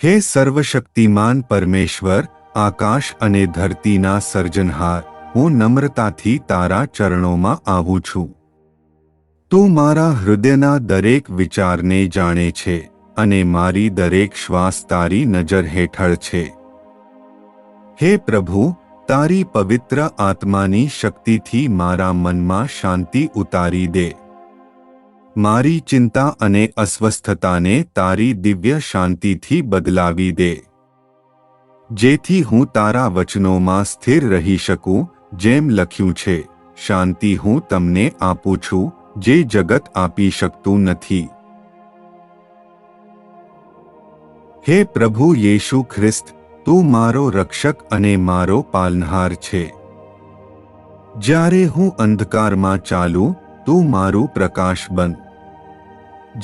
હે સર્વશક્તિમાન પરમેશ્વર, આકાશ અને ધરતીના સર્જનહાર, હું નમ્રતાથી તારા ચરણોમાં આવું છું. તું મારા હૃદયના દરેક વિચારને જાણે છે અને મારી દરેક શ્વાસ તારી નજર હેઠળ છે. હે પ્રભુ, તારી પવિત્ર આત્માની શક્તિથી મારા મનમાં શાંતિ ઉતારી દે. મારી ચિંતા અને અસ્વસ્થતાને તારી દિવ્ય શાંતિથી બદલાવી દે, જેથી હું તારા વચનોમાં સ્થિર રહી શકું. જેમ લખ્યું છે, શાંતિ હું તમને આપું છું, જે જગત આપી શકતું નથી. હે પ્રભુ યેશુ ખ્રિસ્ત, તું મારો રક્ષક અને મારો પાલનહાર છે. જ્યારે હું અંધકારમાં ચાલું, તું મારું પ્રકાશ બન.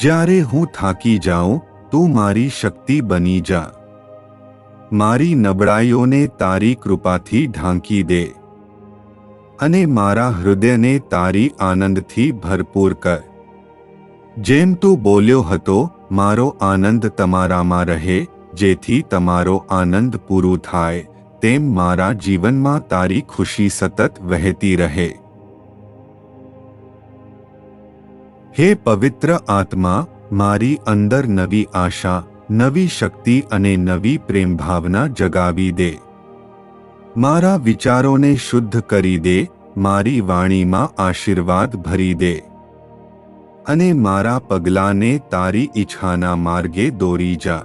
જ્યારે હું થાકી જાઉં, તું મારી શક્તિ બની જા. મારી નબળાઈઓને તારી કૃપાથી ઢાંકી દે અને મારા હૃદયને તારી આનંદથી ભરપૂર કર. જેમ તું બોલ્યો હતો, મારો આનંદ તમારામાં રહે, જેથી તમારો આનંદ પૂરું થાય, તેમ મારા જીવનમાં તારી ખુશી સતત વહેતી રહે. હે પવિત્ર આત્મા, મારી અંદર નવી આશા, નવી શક્તિ અને નવી પ્રેમ ભાવના જગાવી દે. મારા વિચારોને શુદ્ધ કરી દે, મારી વાણીમાં આશીર્વાદ ભરી દે અને મારા પગલાંને તારી ઈચ્છાના માર્ગે દોરી જા.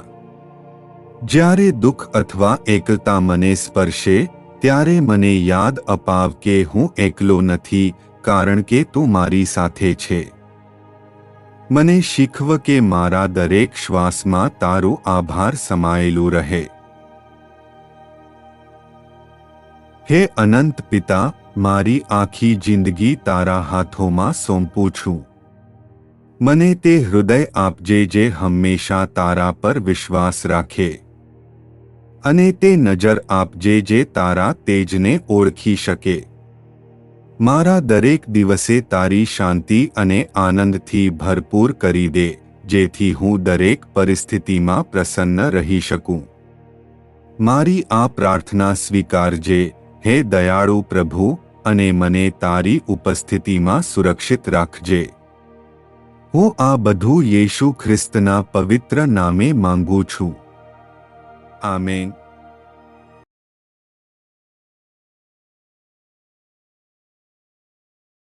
જ્યારે દુઃખ અથવા એકલતા મને સ્પર્શે, ત્યારે મને યાદ અપાવ કે હું એકલો નથી, કારણ કે તું મારી સાથે છે. મને શીખવ કે મારા દરેક શ્વાસમાં તારું આભાર સમાયેલું રહે. હે અનંત પિતા, મારી આખી જિંદગી તારા હાથોમાં સોંપું છું. મને તે હૃદય આપજે જે હંમેશા તારા પર વિશ્વાસ રાખે, અને તે નજર આપજે જે તારા તેજને ઓળખી શકે. મારા દરેક દિવસે તારી શાંતિ અને આનંદથી ભરપૂર કરી દે, જેથી હું દરેક પરિસ્થિતિમાં પ્રસન્ન રહી શકું. મારી આ પ્રાર્થના સ્વીકારજે, હે દયાળુ પ્રભુ, અને મને તારી ઉપસ્થિતિમાં સુરક્ષિત રાખજે. હું આ બધું યેશુ ખ્રિસ્તના પવિત્ર નામે માંગુ છું. આમેન.